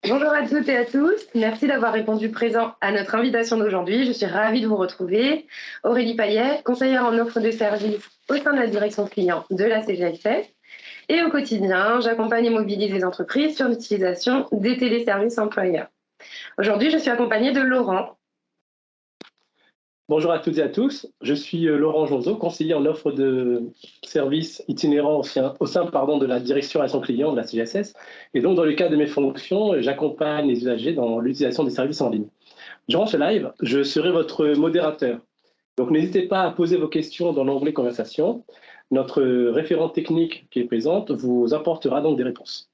Bonjour à toutes et à tous. Merci d'avoir répondu présent à notre invitation d'aujourd'hui. Je suis ravie de vous retrouver. Aurélie Payet, conseillère en offre de services au sein de la direction client de la CGSS. Et au quotidien, j'accompagne et mobilise les entreprises sur l'utilisation des téléservices employeurs. Aujourd'hui, je suis accompagnée de Laurent. Bonjour à toutes et à tous, je suis Laurent Jonzo, conseiller en offre de services itinérants au sein de la direction relation client de la CGSS. Et donc, dans le cadre de mes fonctions, j'accompagne les usagers dans l'utilisation des services en ligne. Durant ce live, je serai votre modérateur. Donc, n'hésitez pas à poser vos questions dans l'onglet conversation. Notre référente technique qui est présente vous apportera donc des réponses.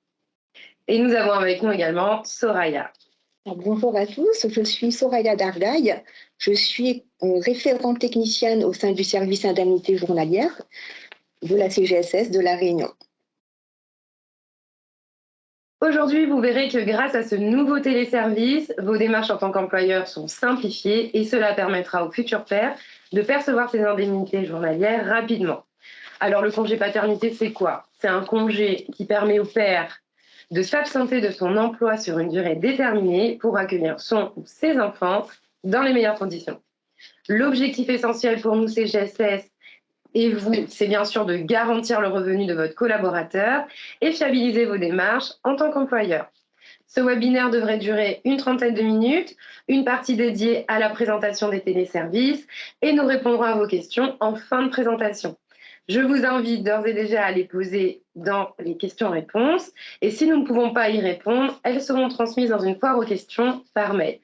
Et nous avons avec nous également Soraya. Bonjour à tous, je suis Soraya Dargaï, je suis référente technicienne au sein du service indemnité journalière de la CGSS de La Réunion. Aujourd'hui, vous verrez que grâce à ce nouveau téléservice, vos démarches en tant qu'employeur sont simplifiées et cela permettra aux futurs pères de percevoir ces indemnités journalières rapidement. Alors, le congé paternité, c'est quoi? C'est un congé qui permet au père de s'absenter de son emploi sur une durée déterminée pour accueillir son ou ses enfants dans les meilleures conditions. L'objectif essentiel pour nous, CGSS, et vous, c'est bien sûr de garantir le revenu de votre collaborateur et fiabiliser vos démarches en tant qu'employeur. Ce webinaire devrait durer une trentaine de minutes, une partie dédiée à la présentation des téléservices et nous répondrons à vos questions en fin de présentation. Je vous invite d'ores et déjà à les poser dans les questions-réponses et si nous ne pouvons pas y répondre, elles seront transmises dans une foire aux questions par mail.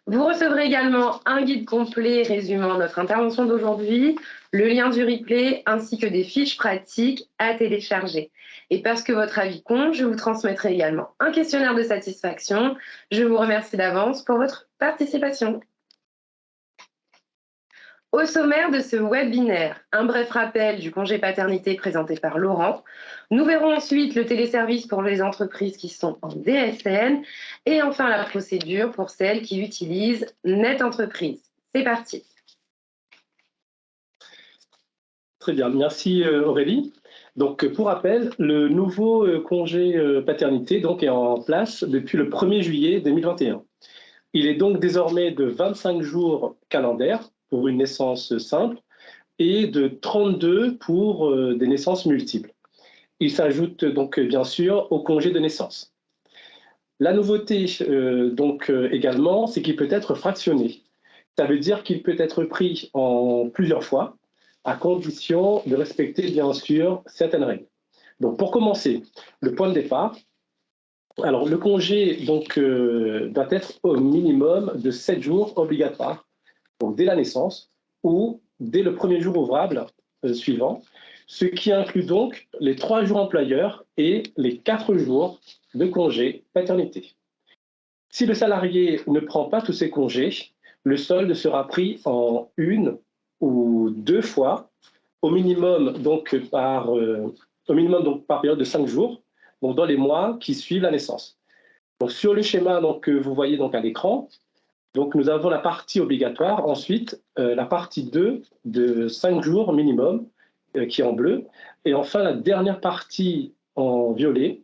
Vous recevrez également un guide complet résumant notre intervention d'aujourd'hui, le lien du replay ainsi que des fiches pratiques à télécharger. Et parce que votre avis compte, je vous transmettrai également un questionnaire de satisfaction. Je vous remercie d'avance pour votre participation. Au sommaire de ce webinaire, un bref rappel du congé paternité présenté par Laurent. Nous verrons ensuite le téléservice pour les entreprises qui sont en DSN et enfin la procédure pour celles qui utilisent Net Entreprise. C'est parti. Très bien, merci Aurélie. Donc, pour rappel, le nouveau congé paternité donc, est en place depuis le 1er juillet 2021. Il est donc désormais de 25 jours calendaires pour une naissance simple et de 32 pour des naissances multiples. Il s'ajoute donc bien sûr au congé de naissance. La nouveauté également, c'est qu'il peut être fractionné. Ça veut dire qu'il peut être pris en plusieurs fois, à condition de respecter bien sûr certaines règles. Donc pour commencer, le point de départ. Alors le congé doit être au minimum de 7 jours obligatoires, donc dès la naissance ou dès le premier jour ouvrable suivant, ce qui inclut donc les 3 jours employeurs et les 4 jours de congé paternité. Si le salarié ne prend pas tous ses congés, le solde sera pris en 1 ou 2 fois, au minimum donc par période de 5 jours, donc dans les mois qui suivent la naissance. Donc sur le schéma que vous voyez donc à l'écran, donc nous avons la partie obligatoire, ensuite la partie 2 de 5 jours minimum, qui est en bleu, et enfin la dernière partie en violet.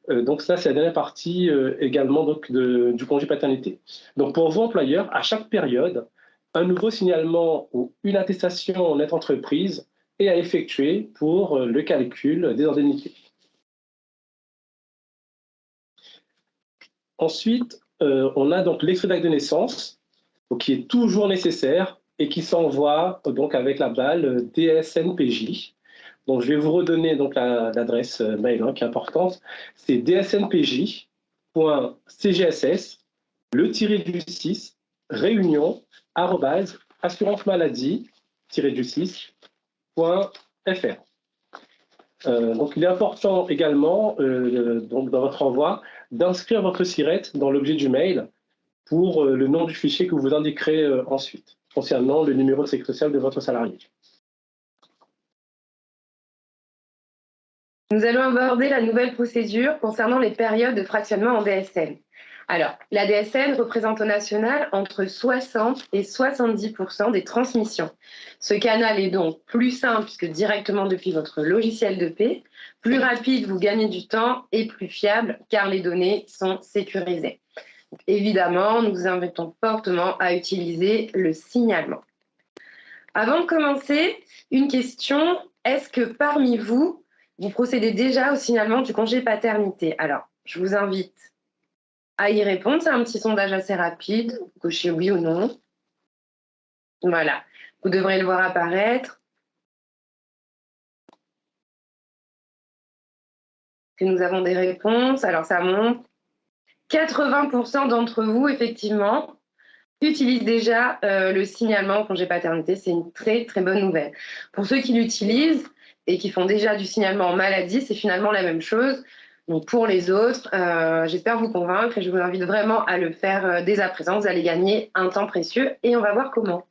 Donc ça, c'est la dernière partie également du congé paternité. Donc pour vos employeurs, à chaque période, un nouveau signalement ou une attestation en Net Entreprise est à effectuer pour le calcul des indemnités. Ensuite, on a donc l'extrait d'acte de naissance, qui est toujours nécessaire et qui s'envoie donc avec la balle DSNPJ. Donc, je vais vous redonner donc l'adresse mail qui est importante. C'est dsnpj.cgss, le tiré du 6, réunion, assurance maladie-du-6.fr. Donc, il est important également, donc dans votre envoi, d'inscrire votre SIRET dans l'objet du mail pour le nom du fichier que vous indiquerez ensuite, concernant le numéro de sécurité sociale de votre salarié. Nous allons aborder la nouvelle procédure concernant les périodes de fractionnement en DSN. Alors, la DSN représente au national entre 60 et 70% des transmissions. Ce canal est donc plus simple puisque directement depuis votre logiciel de paie, plus rapide, vous gagnez du temps et plus fiable car les données sont sécurisées. Donc, évidemment, nous vous invitons fortement à utiliser le signalement. Avant de commencer, une question, est-ce que parmi vous, vous procédez déjà au signalement du congé paternité? Alors, je vous invite à y répondre. C'est un petit sondage assez rapide. Vous cochez oui ou non. Voilà. Vous devrez le voir apparaître. Et nous avons des réponses. Alors, ça monte. 80% d'entre vous, effectivement, utilisent déjà le signalement au congé paternité. C'est une très, très bonne nouvelle. Pour ceux qui l'utilisent et qui font déjà du signalement en maladie, c'est finalement la même chose. Donc pour les autres, j'espère vous convaincre et je vous invite vraiment à le faire dès à présent. Vous allez gagner un temps précieux et on va voir comment.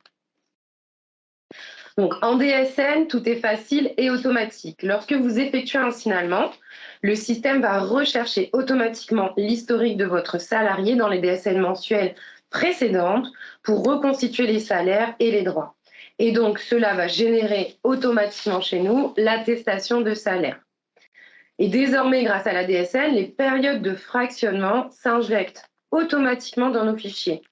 Donc en DSN, tout est facile et automatique. Lorsque vous effectuez un signalement, le système va rechercher automatiquement l'historique de votre salarié dans les DSN mensuelles précédentes pour reconstituer les salaires et les droits. Et donc cela va générer automatiquement chez nous l'attestation de salaire. Et désormais, grâce à la DSN, les périodes de fractionnement s'injectent automatiquement dans nos fichiers.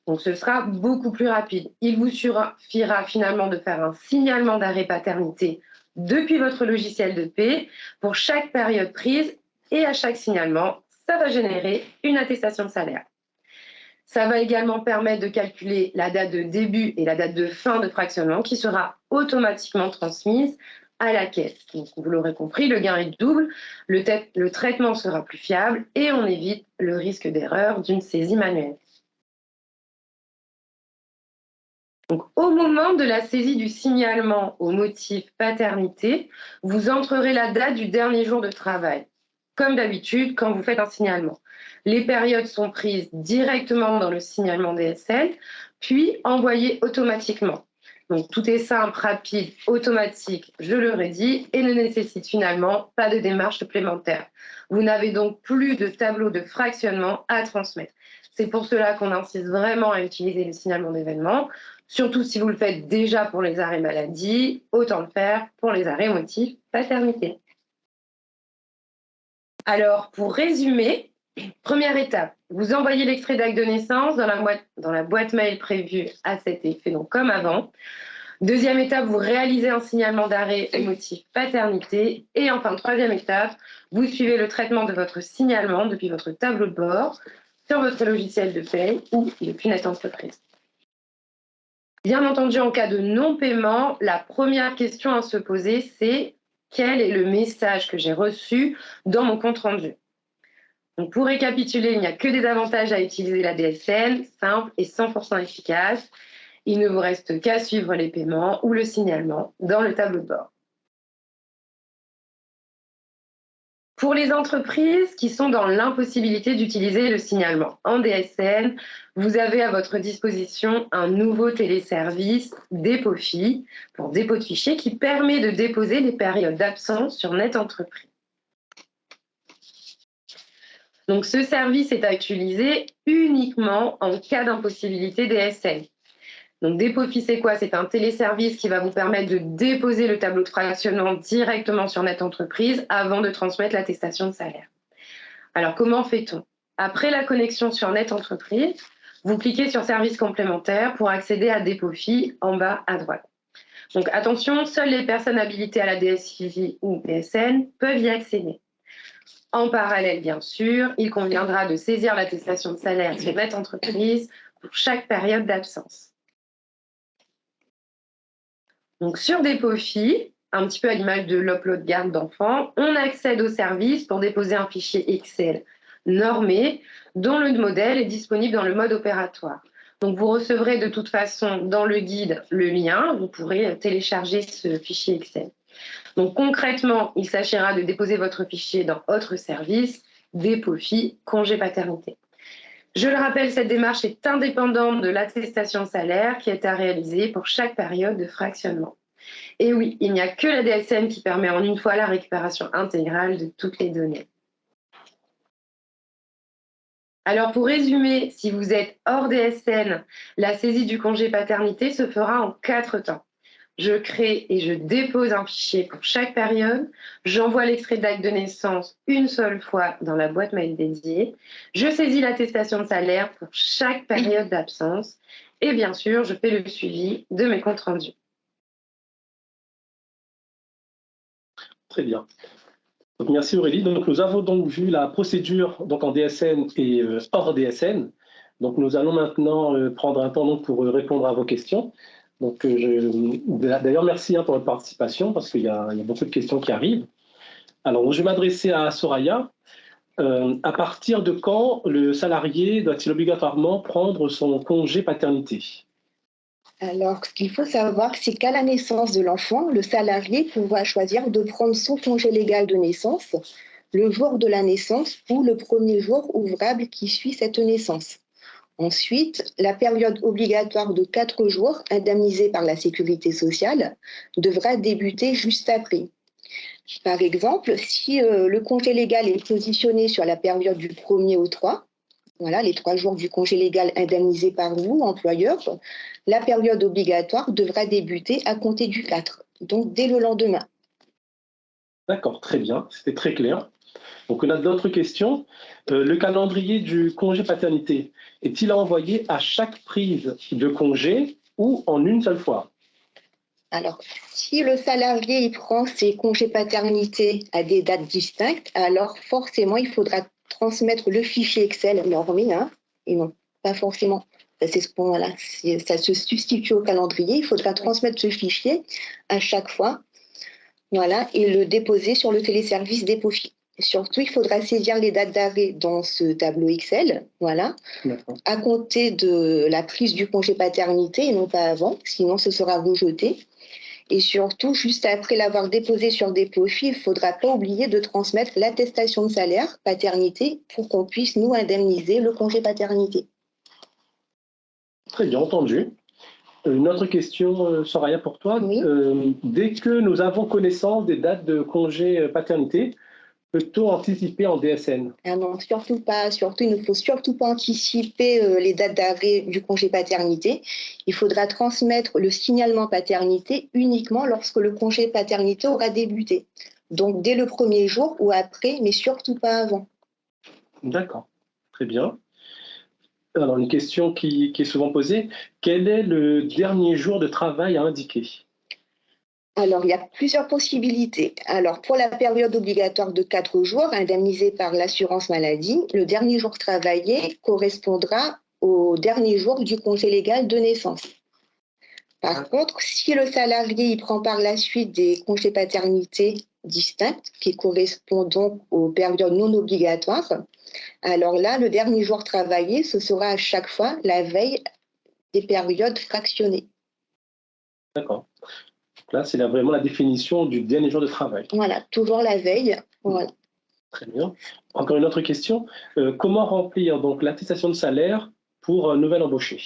Donc, ce sera beaucoup plus rapide. Il vous suffira finalement de faire un signalement d'arrêt paternité depuis votre logiciel de paie pour chaque période prise et à chaque signalement, ça va générer une attestation de salaire. Ça va également permettre de calculer la date de début et la date de fin de fractionnement qui sera automatiquement transmise à la caisse. Donc, vous l'aurez compris, le gain est double, le traitement sera plus fiable et on évite le risque d'erreur d'une saisie manuelle. Donc, au moment de la saisie du signalement au motif paternité, vous entrerez la date du dernier jour de travail, comme d'habitude quand vous faites un signalement. Les périodes sont prises directement dans le signalement DSL, puis envoyées automatiquement. Donc, tout est simple, rapide, automatique, je le redis, et ne nécessite finalement pas de démarche supplémentaire. Vous n'avez donc plus de tableau de fractionnement à transmettre. C'est pour cela qu'on insiste vraiment à utiliser le signalement d'événements. Surtout si vous le faites déjà pour les arrêts maladie, autant le faire pour les arrêts motifs paternité. Alors, pour résumer, première étape, vous envoyez l'extrait d'acte de naissance dans la boîte mail prévue à cet effet, donc comme avant. Deuxième étape, vous réalisez un signalement d'arrêt au motif paternité. Et enfin, troisième étape, vous suivez le traitement de votre signalement depuis votre tableau de bord sur votre logiciel de paie ou depuis Net Entreprise. Bien entendu, en cas de non-paiement, la première question à se poser, c'est quel est le message que j'ai reçu dans mon compte-rendu? Donc, pour récapituler, il n'y a que des avantages à utiliser la DSN, simple et 100% efficace. Il ne vous reste qu'à suivre les paiements ou le signalement dans le tableau de bord. Pour les entreprises qui sont dans l'impossibilité d'utiliser le signalement en DSN, vous avez à votre disposition un nouveau téléservice DépôFi pour dépôt de fichiers qui permet de déposer les périodes d'absence sur Net Entreprise. Donc ce service est à utiliser uniquement en cas d'impossibilité DSN. Donc DépôFi, c'est quoi? C'est un téléservice qui va vous permettre de déposer le tableau de fractionnement directement sur Net Entreprise avant de transmettre l'attestation de salaire. Alors comment fait-on? Après la connexion sur Net Entreprise, vous cliquez sur Services complémentaires pour accéder à DépôFi en bas à droite. Donc attention, seules les personnes habilitées à la DSI ou DSN peuvent y accéder. En parallèle, bien sûr, il conviendra de saisir l'attestation de salaire sur Net Entreprise pour chaque période d'absence. Donc sur DépôFi, un petit peu à l'image de l'upload garde d'enfants, on accède au service pour déposer un fichier Excel normé dont le modèle est disponible dans le mode opératoire. Donc vous recevrez de toute façon dans le guide le lien, vous pourrez télécharger ce fichier Excel. Donc concrètement, il s'agira de déposer votre fichier dans Autre service, DépôFi, congé paternité. Je le rappelle, cette démarche est indépendante de l'attestation de salaire qui est à réaliser pour chaque période de fractionnement. Et oui, il n'y a que la DSN qui permet en une fois la récupération intégrale de toutes les données. Alors pour résumer, si vous êtes hors DSN, la saisie du congé paternité se fera en 4 temps. Je crée et je dépose un fichier pour chaque période. J'envoie l'extrait d'acte de naissance une seule fois dans la boîte mail dédiée. Je saisis l'attestation de salaire pour chaque période d'absence. Et bien sûr, je fais le suivi de mes comptes rendus. Très bien. Donc, merci Aurélie. Donc, nous avons donc vu la procédure donc, en DSN et hors DSN. Donc, nous allons maintenant prendre un temps donc, pour répondre à vos questions. Donc, d'ailleurs, merci pour votre participation parce qu'il y a beaucoup de questions qui arrivent. Alors, je vais m'adresser à Soraya. À partir de quand le salarié doit-il obligatoirement prendre son congé paternité? Alors, ce qu'il faut savoir, c'est qu'à la naissance de l'enfant, le salarié pourra choisir de prendre son congé légal de naissance le jour de la naissance ou le premier jour ouvrable qui suit cette naissance. Ensuite, la période obligatoire de 4 jours, indemnisée par la sécurité sociale, devra débuter juste après. Par exemple, si le congé légal est positionné sur la période du 1er au 3, voilà, les 3 jours du congé légal indemnisé par vous, employeur, la période obligatoire devra débuter à compter du 4, donc dès le lendemain. D'accord, très bien, c'était très clair. Donc, on a d'autres questions. Le calendrier du congé paternité est-il envoyé à chaque prise de congé ou en une seule fois? Alors, si le salarié il prend ses congés paternité à des dates distinctes, alors forcément, il faudra transmettre le fichier Excel normé, hein, et non pas forcément. C'est ce qu'on, voilà, ça se substitue au calendrier. Il faudra transmettre ce fichier à chaque fois, voilà, et le déposer sur le téléservice Dépôt-Fi. Surtout, il faudra saisir les dates d'arrêt dans ce tableau Excel, voilà, à compter de la prise du congé paternité et non pas avant, sinon ce sera rejeté. Et surtout, juste après l'avoir déposé sur Dépôt-Fi, il ne faudra pas oublier de transmettre l'attestation de salaire paternité pour qu'on puisse nous indemniser le congé paternité. Très bien entendu. Une autre question, Soraya, pour toi. Oui. Dès que nous avons connaissance des dates de congé paternité, peut-on anticiper en DSN? Ah non, surtout pas. Surtout, il ne faut surtout pas anticiper les dates d'arrêt du congé paternité. Il faudra transmettre le signalement paternité uniquement lorsque le congé paternité aura débuté. Donc dès le premier jour ou après, mais surtout pas avant. D'accord, très bien. Alors, une question qui est souvent posée, quel est le dernier jour de travail à indiquer? Alors, il y a plusieurs possibilités. Alors, pour la période obligatoire de 4 jours, indemnisée par l'assurance maladie, le dernier jour travaillé correspondra au dernier jour du congé légal de naissance. Par contre, si le salarié y prend par la suite des congés paternité distincts, qui correspondent donc aux périodes non obligatoires, alors là, le dernier jour travaillé, ce sera à chaque fois la veille des périodes fractionnées. D'accord. Là, c'est vraiment la définition du dernier jour de travail. Voilà, toujours la veille. Voilà. Très bien. Encore une autre question. Comment remplir donc l'attestation de salaire pour un nouvel embauché?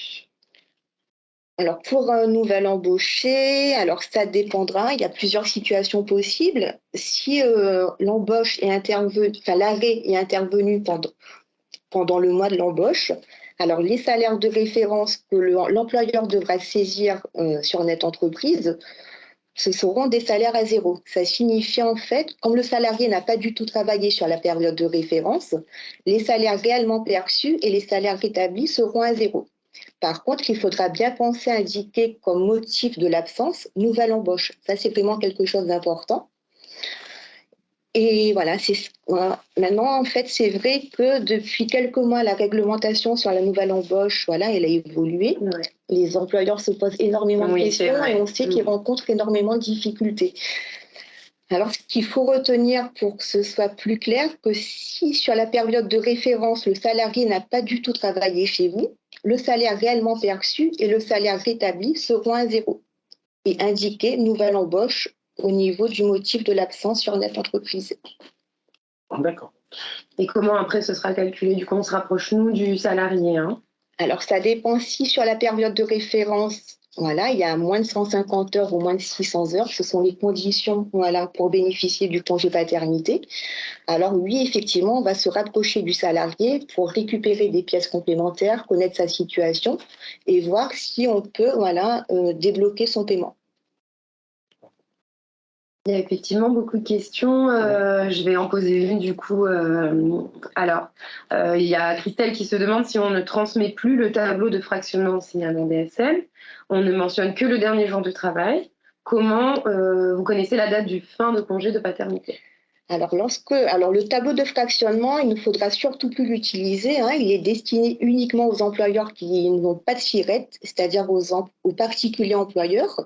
Alors, pour un nouvel embauché, alors ça dépendra. Il y a plusieurs situations possibles. Si l'embauche est intervenue, enfin l'arrêt est intervenu pendant le mois de l'embauche, alors les salaires de référence que l'employeur devra saisir sur Net Entreprise, ce seront des salaires à zéro. Ça signifie en fait, comme le salarié n'a pas du tout travaillé sur la période de référence, les salaires réellement perçus et les salaires rétablis seront à zéro. Par contre, il faudra bien penser à indiquer comme motif de l'absence nouvelle embauche. Ça, c'est vraiment quelque chose d'important. Et voilà, maintenant, en fait, c'est vrai que depuis quelques mois, la réglementation sur la nouvelle embauche, voilà, elle a évolué. Ouais. Les employeurs se posent énormément de questions et on sait qu'ils rencontrent énormément de difficultés. Alors, ce qu'il faut retenir pour que ce soit plus clair, que si sur la période de référence, le salarié n'a pas du tout travaillé chez vous, le salaire réellement perçu et le salaire rétabli seront à zéro. Et indiquer nouvelle embauche au niveau du motif de l'absence sur Net Entreprise. D'accord. Et comment après ce sera calculé? Du coup, on se rapproche, nous, du salarié, hein? Alors, ça dépend si sur la période de référence, Voilà, il y a moins de 150 heures ou moins de 600 heures. Ce sont les conditions, voilà, pour bénéficier du congé paternité. Alors oui, effectivement, on va se rapprocher du salarié pour récupérer des pièces complémentaires, connaître sa situation et voir si on peut, voilà, débloquer son paiement. Il y a effectivement beaucoup de questions. Je vais en poser une du coup. Il y a Christelle qui se demande si on ne transmet plus le tableau de fractionnement au signalement DSL. On ne mentionne que le dernier jour de travail. Comment vous connaissez la date du fin de congé de paternité? Alors, le tableau de fractionnement, il ne faudra surtout plus l'utiliser, hein. Il est destiné uniquement aux employeurs qui n'ont pas de SIRET, c'est-à-dire aux particuliers employeurs.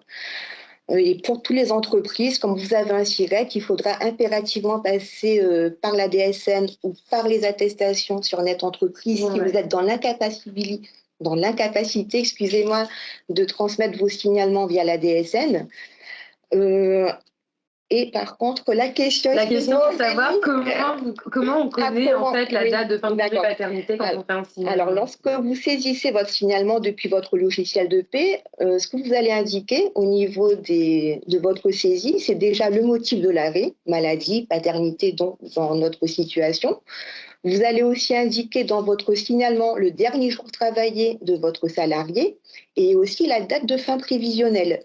Et pour toutes les entreprises, comme vous avez un SIRET, il faudra impérativement passer par la DSN ou par les attestations sur Net Entreprise si vous êtes dans l'incapacité, excusez-moi, de transmettre vos signalements via la DSN. Et par contre, la question c'est de savoir comment on connaît en fait la date de fin de congé paternité quand on fait un signalement. Alors, lorsque vous saisissez votre signalement depuis votre logiciel de paie, ce que vous allez indiquer au niveau de votre saisie, c'est déjà le motif de l'arrêt, maladie, paternité, donc dans notre situation. Vous allez aussi indiquer dans votre signalement le dernier jour travaillé de votre salarié et aussi la date de fin prévisionnelle.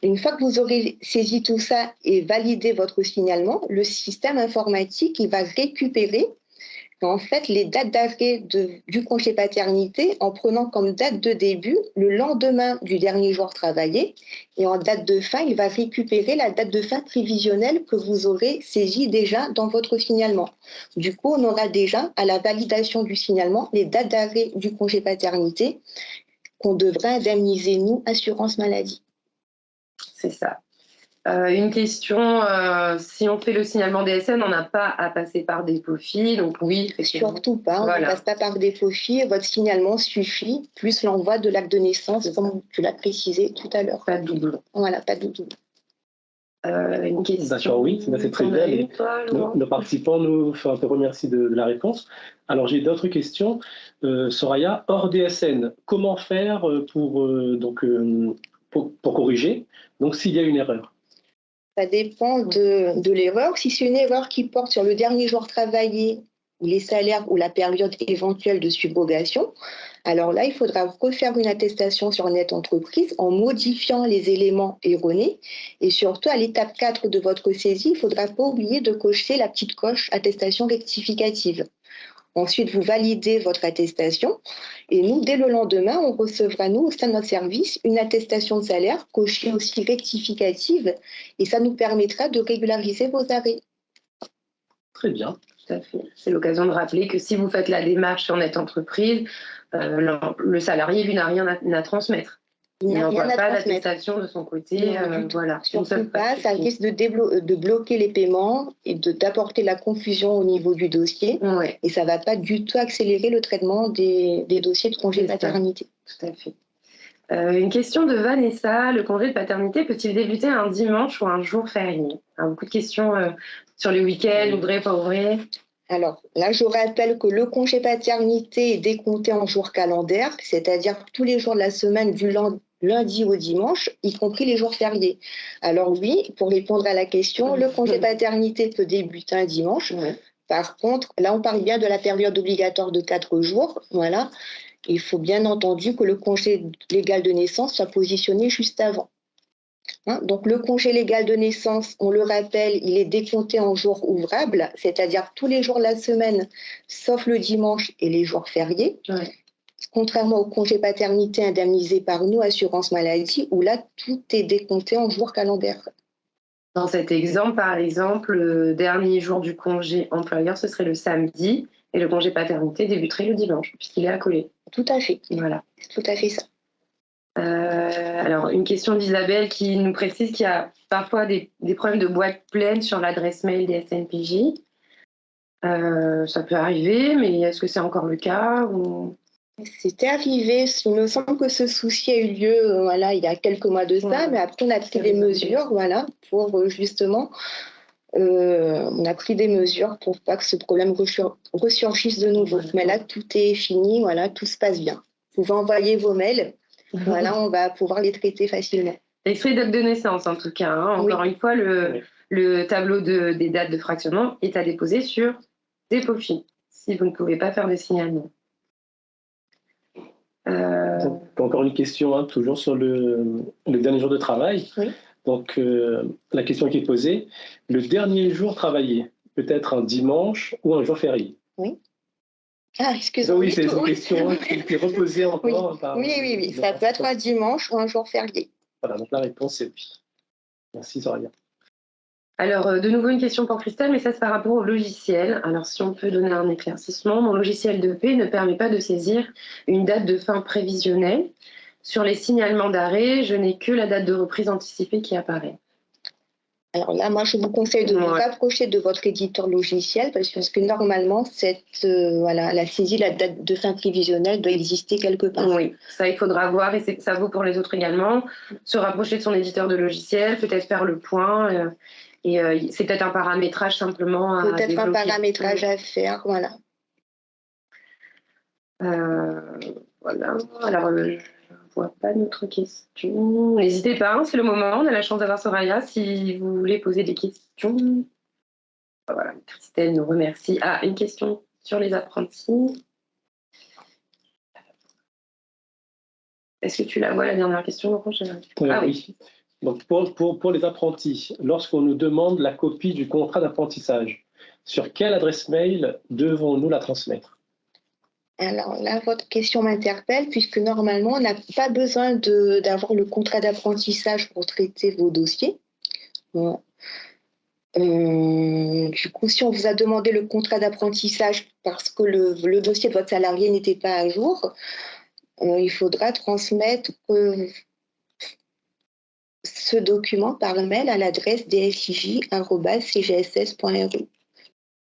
Une fois que vous aurez saisi tout ça et validé votre signalement, le système informatique il va récupérer en fait les dates d'arrêt du congé paternité en prenant comme date de début le lendemain du dernier jour travaillé et en date de fin, il va récupérer la date de fin prévisionnelle que vous aurez saisie déjà dans votre signalement. Du coup, on aura déjà à la validation du signalement les dates d'arrêt du congé paternité qu'on devrait indemniser, nous, assurance maladie. C'est ça. Une question, si on fait le signalement DSN, on n'a pas à passer par Dépôt-Fi, donc oui. Surtout pas, on ne passe pas par Dépôt-Fi, votre signalement suffit, plus l'envoi de l'acte de naissance, comme tu l'as précisé tout à l'heure. Pas de doublon. Voilà, pas de doublon. Une question. D'accord, oui, c'est très bien. Nos participants nous remercient de la réponse. Alors, j'ai d'autres questions. Soraya, hors DSN, comment faire pour corriger, donc s'il y a une erreur? Ça dépend de l'erreur. Si c'est une erreur qui porte sur le dernier jour travaillé, ou les salaires ou la période éventuelle de subrogation, alors là, il faudra refaire une attestation sur Net Entreprise en modifiant les éléments erronés. Et surtout, à l'étape 4 de votre saisie, il ne faudra pas oublier de cocher la petite coche attestation rectificative. Ensuite, vous validez votre attestation et nous, dès le lendemain, on recevra, nous, au sein de notre service, une attestation de salaire cochée aussi rectificative et ça nous permettra de régulariser vos arrêts. Très bien. Tout à fait. C'est l'occasion de rappeler que si vous faites la démarche sur Net Entreprise, le salarié, lui, n'a rien à transmettre. Il n'envoie pas d'attestation de son côté. Voilà. Surtout pas, ça risque de bloquer les paiements et d'apporter la confusion au niveau du dossier. Ouais. Et ça ne va pas du tout accélérer le traitement des dossiers de congé de paternité. Tout à fait. Une question de Vanessa. Le congé de paternité peut-il débuter un dimanche ou un jour férié? Beaucoup de questions sur les week-ends, ouvrés, pas ouvrés. Alors là, je rappelle que le congé paternité est décompté en jours calendaires, c'est-à-dire tous les jours de la semaine du lundi au dimanche, y compris les jours fériés. Alors oui, pour répondre à la question, le congé paternité peut débuter un dimanche. Par contre, là, on parle bien de la période obligatoire de 4 jours. Voilà. Il faut bien entendu que le congé légal de naissance soit positionné juste avant. Donc le congé légal de naissance, on le rappelle, il est décompté en jours ouvrables, c'est-à-dire tous les jours de la semaine, sauf le dimanche et les jours fériés. Contrairement au congé paternité indemnisé par nous, assurance maladie, où là, tout est décompté en jours calendaires. Dans cet exemple, par exemple, le dernier jour du congé employeur, ce serait le samedi, et le congé paternité débuterait le dimanche, puisqu'il est accolé. Tout à fait. Voilà. C'est tout à fait ça. Alors, une question d'Isabelle qui nous précise qu'il y a parfois des problèmes de boîte pleine sur l'adresse mail des SNPJ. Ça peut arriver, mais est-ce que c'est encore le cas ou... C'était arrivé, il me semble que ce souci a eu lieu il y a quelques mois de ça, mais après on a pris des mesures pour justement, on a pris des mesures pour pas que ce problème ressurgisse de nouveau. Mais là, tout est fini, tout se passe bien. Vous pouvez envoyer vos mails Voilà, on va pouvoir les traiter facilement. Extrait d'acte de naissance, en tout cas. Hein. Encore une fois, le tableau des dates de fractionnement est à déposer sur Dépôt Fi, si vous ne pouvez pas faire de signalement. Donc, encore une question, hein, toujours sur le dernier jour de travail. Oui. Donc, la question qui est posée, le dernier jour travaillé, peut-être un dimanche ou un jour férié? Oui. Ah, excusez-moi. Oui, c'est une question qui est reposée encore. Oui. Ça peut être un dimanche ou un jour férié. Voilà, donc la réponse est oui. Merci, Zoraïa. Alors, de nouveau une question pour Christelle, mais ça c'est par rapport au logiciel. Alors, si on peut donner un éclaircissement, mon logiciel de paie ne permet pas de saisir une date de fin prévisionnelle. Sur les signalements d'arrêt, je n'ai que la date de reprise anticipée qui apparaît. Alors là, moi, je vous conseille de vous rapprocher de votre éditeur logiciel parce que normalement, la saisie, la date de fin prévisionnelle doit exister quelque part. Oui, ça, il faudra voir et ça vaut pour les autres également. Se rapprocher de son éditeur de logiciel, peut-être faire le point. C'est peut-être un paramétrage simplement à Peut-être un débloquer. paramétrage à faire, voilà. Voilà. Alors, je ne vois pas d'autres questions. N'hésitez pas, hein, c'est le moment. On a la chance d'avoir Soraya si vous voulez poser des questions. Voilà, Christelle nous remercie. Ah, une question sur les apprentis. Est-ce que tu la vois, la dernière question, Laurent? Oui. Donc, pour les apprentis, lorsqu'on nous demande la copie du contrat d'apprentissage, sur quelle adresse mail devons-nous la transmettre? Alors là, votre question m'interpelle puisque normalement, on n'a pas besoin d'avoir le contrat d'apprentissage pour traiter vos dossiers. Bon. Du coup, si on vous a demandé le contrat d'apprentissage parce que le dossier de votre salarié n'était pas à jour, il faudra transmettre ce document par mail à l'adresse dsij@cgss.ru.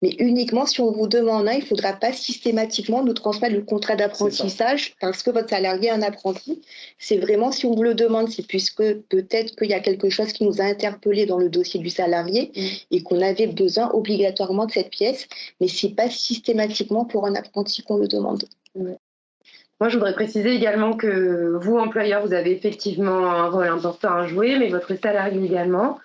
Mais uniquement si on vous demande, il ne faudra pas systématiquement nous transmettre le contrat d'apprentissage parce que votre salarié est un apprenti. C'est vraiment si on vous le demande, c'est puisque peut-être qu'il y a quelque chose qui nous a interpellé dans le dossier du salarié et qu'on avait besoin obligatoirement de cette pièce, mais ce n'est pas systématiquement pour un apprenti qu'on le demande. Moi, je voudrais préciser également que vous, employeur, vous avez effectivement un rôle important à jouer, mais votre salarié également.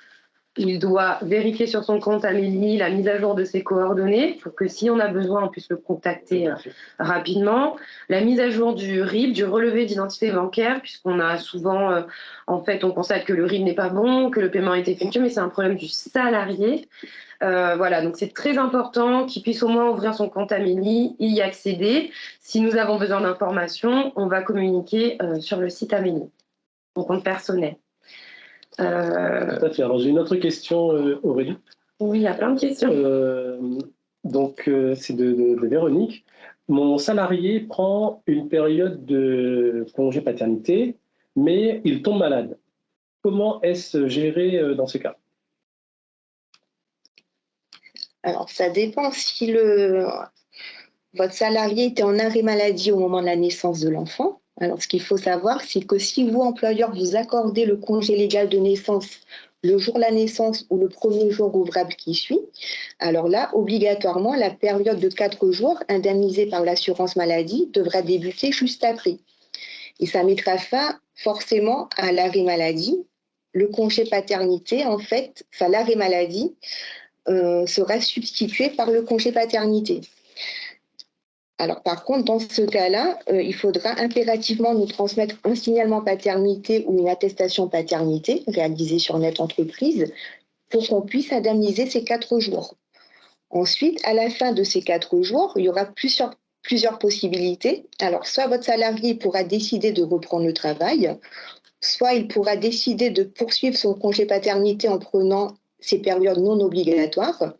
Il doit vérifier sur son compte Amélie la mise à jour de ses coordonnées pour que si on a besoin, on puisse le contacter rapidement. La mise à jour du RIB, du relevé d'identité bancaire, puisqu'on a souvent, on constate que le RIB n'est pas bon, que le paiement est effectué, mais c'est un problème du salarié. Voilà, donc c'est très important qu'il puisse au moins ouvrir son compte Amélie, y accéder. Si nous avons besoin d'informations, on va communiquer sur le site Amélie, son compte personnel. Tout à fait. Alors j'ai une autre question, Aurélie. Oui, il y a plein de questions. C'est de Véronique. Mon salarié prend une période de congé paternité, mais il tombe malade. Comment est-ce géré dans ce cas? Alors, ça dépend si votre salarié était en arrêt maladie au moment de la naissance de l'enfant. Alors, ce qu'il faut savoir, c'est que si vous, employeur, vous accordez le congé légal de naissance le jour de la naissance ou le premier jour ouvrable qui suit, alors là, obligatoirement, la période de 4 jours indemnisée par l'assurance maladie devra débuter juste après. Et ça mettra fin forcément à l'arrêt maladie. Le congé paternité, l'arrêt maladie sera substitué par le congé paternité. Alors, par contre, dans ce cas-là, il faudra impérativement nous transmettre un signalement paternité ou une attestation paternité réalisée sur Net Entreprise pour qu'on puisse indemniser ces 4 jours. Ensuite, à la fin de ces 4 jours, il y aura plusieurs possibilités. Alors, soit votre salarié pourra décider de reprendre le travail, soit il pourra décider de poursuivre son congé paternité en prenant ces périodes non obligatoires,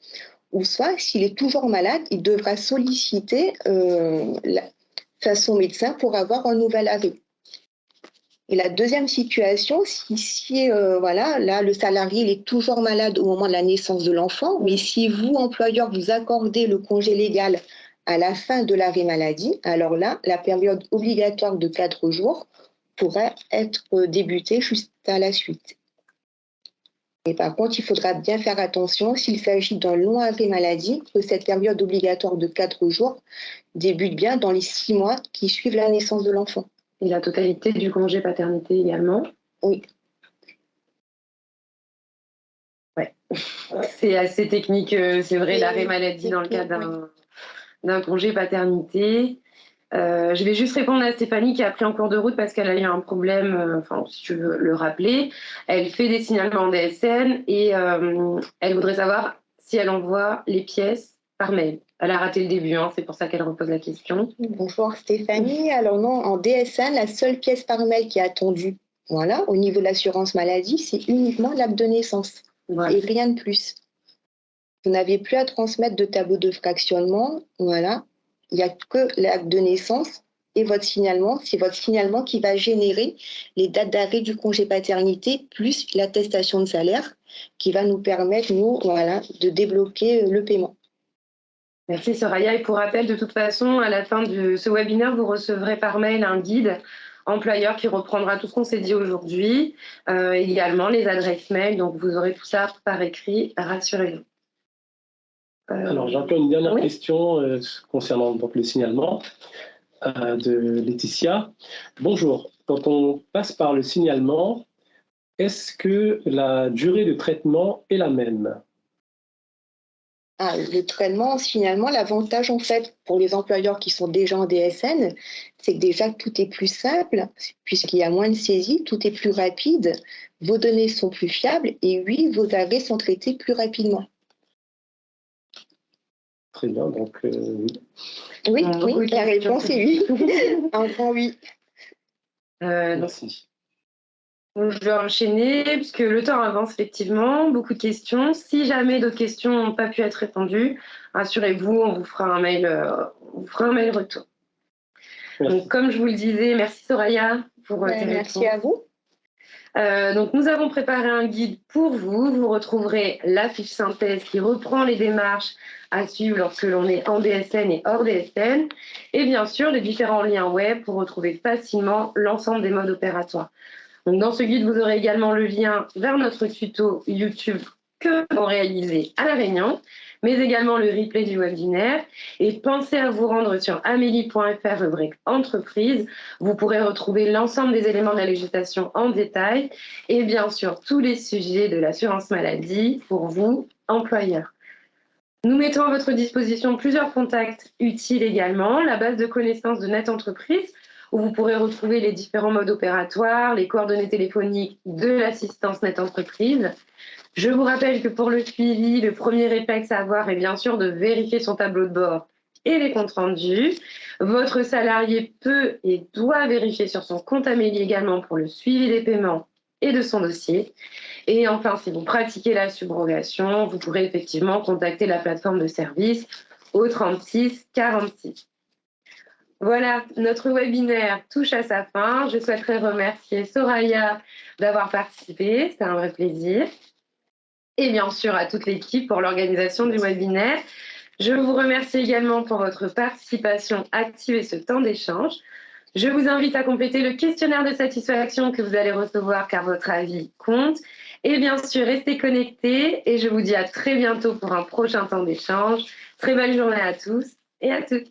ou soit, s'il est toujours malade, il devra solliciter son médecin pour avoir un nouvel arrêt. Et la deuxième situation, là, le salarié il est toujours malade au moment de la naissance de l'enfant, mais si vous, employeur, vous accordez le congé légal à la fin de l'arrêt maladie, alors là, la période obligatoire de 4 jours pourra être débutée juste à la suite. Et par contre, il faudra bien faire attention, s'il s'agit d'un long arrêt maladie, que cette période obligatoire de 4 jours débute bien dans les 6 mois qui suivent la naissance de l'enfant. Et la totalité du congé paternité également. Oui. Ouais. C'est assez technique, c'est vrai, Oui, l'arrêt maladie dans le technique, cadre d'un congé paternité. Je vais juste répondre à Stéphanie qui a pris en cours de route parce qu'elle a eu un problème, enfin, si tu veux le rappeler. Elle fait des signalements en DSN et elle voudrait savoir si elle envoie les pièces par mail. Elle a raté le début, hein, c'est pour ça qu'elle repose la question. Bonjour Stéphanie. Alors non, en DSN, la seule pièce par mail qui est attendue, voilà, au niveau de l'assurance maladie, c'est uniquement l'acte de naissance Voilà. et rien de plus. Vous n'avez plus à transmettre de tableau de fractionnement, voilà. Il n'y a que l'acte de naissance et votre signalement. C'est votre signalement qui va générer les dates d'arrêt du congé paternité plus l'attestation de salaire qui va nous permettre, nous, voilà, de débloquer le paiement. Merci Soraya. Et pour rappel, de toute façon, à la fin de ce webinaire, vous recevrez par mail un guide employeur qui reprendra tout ce qu'on s'est dit aujourd'hui, également les adresses mail. Donc vous aurez tout ça par écrit, rassurez-vous. Alors j'ai encore une dernière oui. question concernant donc, le signalement de Laetitia. Bonjour, quand on passe par le signalement, est-ce que la durée de traitement est la même? Le traitement, finalement, l'avantage en fait pour les employeurs qui sont déjà en DSN, c'est que déjà tout est plus simple puisqu'il y a moins de saisies, tout est plus rapide, vos données sont plus fiables et oui, vos arrêts sont traités plus rapidement. Très bien, donc oui. Oui, oui, la réponse est oui. Un grand oui. Merci. Donc, je vais enchaîner puisque le temps avance effectivement, beaucoup de questions. Si jamais d'autres questions n'ont pas pu être répondues, rassurez-vous, on vous fera un mail retour. Merci. Donc, comme je vous le disais, merci Soraya pour tes réponses. Merci à vous. Donc, nous avons préparé un guide pour vous. Vous retrouverez la fiche synthèse qui reprend les démarches à suivre lorsque l'on est en DSN et hors DSN. Et bien sûr, les différents liens web pour retrouver facilement l'ensemble des modes opératoires. Donc, dans ce guide, vous aurez également le lien vers notre tuto YouTube que nous avons réalisé à La Réunion, mais également le replay du webinaire. Et pensez à vous rendre sur amélie.fr, rubrique entreprise. Vous pourrez retrouver l'ensemble des éléments de la législation en détail et bien sûr tous les sujets de l'assurance maladie pour vous, employeurs. Nous mettons à votre disposition plusieurs contacts utiles également, la base de connaissances de Net Entreprise, où vous pourrez retrouver les différents modes opératoires, les coordonnées téléphoniques de l'assistance Net Entreprise. Je vous rappelle que pour le suivi, le premier réflexe à avoir est bien sûr de vérifier son tableau de bord et les comptes rendus. Votre salarié peut et doit vérifier sur son compte Amélie également pour le suivi des paiements et de son dossier. Et enfin, si vous pratiquez la subrogation, vous pourrez effectivement contacter la plateforme de service au 36 46. Voilà, notre webinaire touche à sa fin. Je souhaiterais remercier Soraya d'avoir participé, c'était un vrai plaisir. Et bien sûr à toute l'équipe pour l'organisation du webinaire. Je vous remercie également pour votre participation active et ce temps d'échange. Je vous invite à compléter le questionnaire de satisfaction que vous allez recevoir car votre avis compte. Et bien sûr, restez connectés et je vous dis à très bientôt pour un prochain temps d'échange. Très belle journée à tous et à toutes.